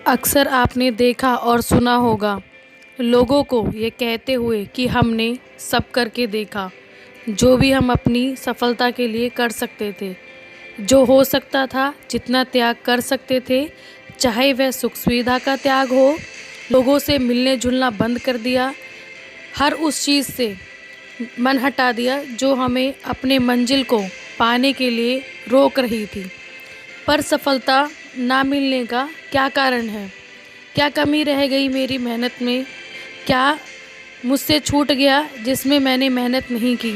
अक्सर आपने देखा और सुना होगा लोगों को ये कहते हुए कि हमने सब करके देखा, जो भी हम अपनी सफलता के लिए कर सकते थे, जो हो सकता था, जितना त्याग कर सकते थे, चाहे वह सुख सुविधा का त्याग हो, लोगों से मिलने जुलना बंद कर दिया, हर उस चीज़ से मन हटा दिया जो हमें अपने मंजिल को पाने के लिए रोक रही थी। पर सफलता ना मिलने का क्या कारण है? क्या कमी रह गई मेरी मेहनत में? क्या मुझसे छूट गया जिसमें मैंने मेहनत नहीं की?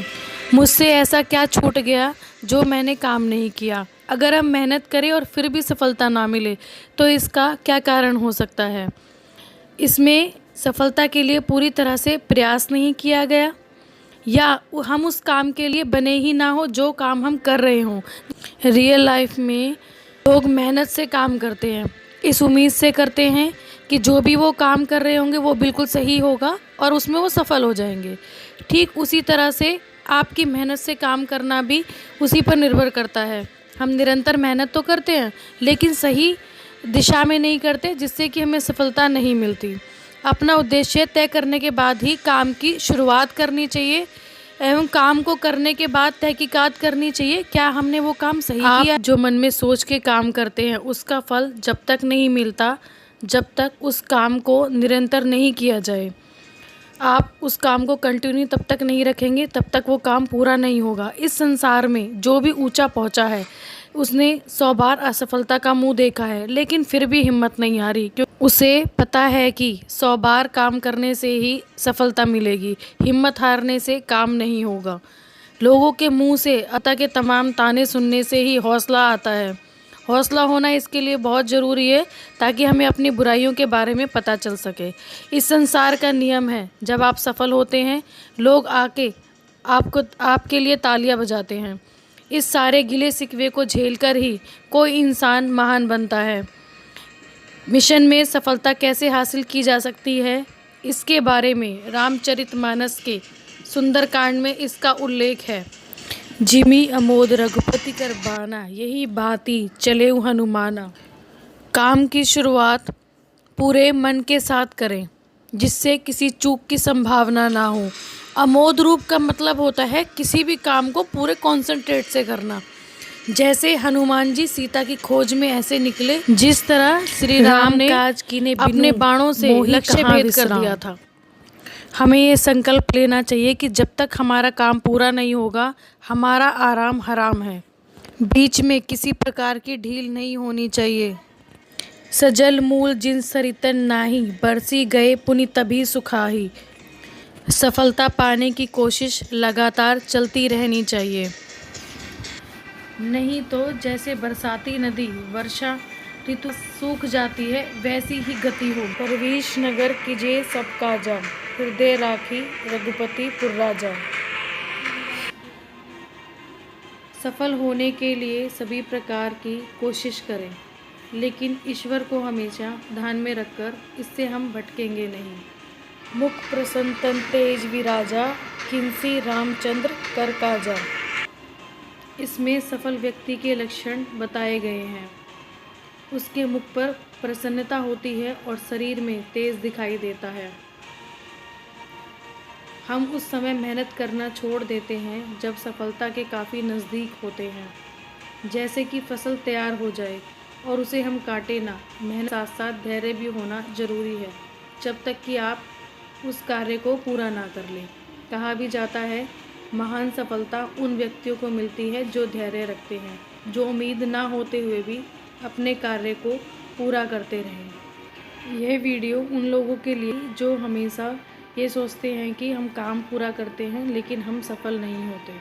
मुझसे ऐसा क्या छूट गया जो मैंने काम नहीं किया? अगर हम मेहनत करें और फिर भी सफलता ना मिले तो इसका क्या कारण हो सकता है? इसमें सफलता के लिए पूरी तरह से प्रयास नहीं किया गया, या हम उस काम के लिए बने ही ना हो जो काम हम कर रहे हों। रियल लाइफ में लोग मेहनत से काम करते हैं, इस उम्मीद से करते हैं कि जो भी वो काम कर रहे होंगे वो बिल्कुल सही होगा और उसमें वो सफल हो जाएंगे। ठीक उसी तरह से आपकी मेहनत से काम करना भी उसी पर निर्भर करता है। हम निरंतर मेहनत तो करते हैं लेकिन सही दिशा में नहीं करते, जिससे कि हमें सफलता नहीं मिलती। अपना उद्देश्य तय करने के बाद ही काम की शुरुआत करनी चाहिए एवं काम को करने के बाद तहकीकात करनी चाहिए क्या हमने वो काम सही किया। जो मन में सोच के काम करते हैं उसका फल जब तक नहीं मिलता, जब तक उस काम को निरंतर नहीं किया जाए, आप उस काम को कंटिन्यू तब तक नहीं रखेंगे तब तक वो काम पूरा नहीं होगा। इस संसार में जो भी ऊंचा पहुंचा है उसने 100 बार असफलता का मुंह देखा है, लेकिन फिर भी हिम्मत नहीं हारी, क्योंकि उसे पता है कि 100 बार काम करने से ही सफलता मिलेगी, हिम्मत हारने से काम नहीं होगा। लोगों के मुंह से अता के तमाम ताने सुनने से ही हौसला आता है। हौसला होना इसके लिए बहुत ज़रूरी है ताकि हमें अपनी बुराइयों के बारे में पता चल सके। इस संसार का नियम है, जब आप सफल होते हैं लोग आके आपके लिए तालियां बजाते हैं। इस सारे गिले शिकवे को झेलकर ही कोई इंसान महान बनता है। मिशन में सफलता कैसे हासिल की जा सकती है, इसके बारे में रामचरितमानस के सुंदरकांड में इसका उल्लेख है। जिमि अमोद रघुपति कर बाना, यही भांति चलेउ हनुमाना। काम की शुरुआत पूरे मन के साथ करें जिससे किसी चूक की संभावना ना हो। अमोद रूप का मतलब होता है किसी भी काम को पूरे कॉन्सेंट्रेट से करना। जैसे हनुमान जी सीता की खोज में ऐसे निकले जिस तरह श्री राम ने अपने बाणों से लक्ष्य भेद कर दिया था। हमें ये संकल्प लेना चाहिए कि जब तक हमारा काम पूरा नहीं होगा हमारा आराम हराम है। बीच में किसी प्रकार की ढील नहीं होनी चाहिए। सजल मूल जिन सरितन नाही, बरसी गए पुनि तभी सुखाही। सफलता पाने की कोशिश लगातार चलती रहनी चाहिए, नहीं तो जैसे बरसाती नदी वर्षा ऋतु सूख जाती है वैसी ही गति हो। परवीश नगर कीजे सब काजा, हृदय राखी रघुपति पुर राजा। सफल होने के लिए सभी प्रकार की कोशिश करें, लेकिन ईश्वर को हमेशा ध्यान में रखकर, इससे हम भटकेंगे नहीं। मुख प्रसन्न तन तेज विराजा, किंसी रामचंद्र कर काजा। इसमें सफल व्यक्ति के लक्षण बताए गए हैं। उसके मुख पर प्रसन्नता होती है और शरीर में तेज दिखाई देता है। हम उस समय मेहनत करना छोड़ देते हैं जब सफलता के काफ़ी नज़दीक होते हैं। जैसे कि फसल तैयार हो जाए और उसे हम काटे ना। मेहनत साथ साथ धैर्य भी होना ज़रूरी है जब तक कि आप उस कार्य को पूरा ना कर लें। कहा भी जाता है महान सफलता उन व्यक्तियों को मिलती है जो धैर्य रखते हैं, जो उम्मीद ना होते हुए भी अपने कार्य को पूरा करते रहें। यह वीडियो उन लोगों के लिए जो हमेशा ये सोचते हैं कि हम काम पूरा करते हैं लेकिन हम सफल नहीं होते।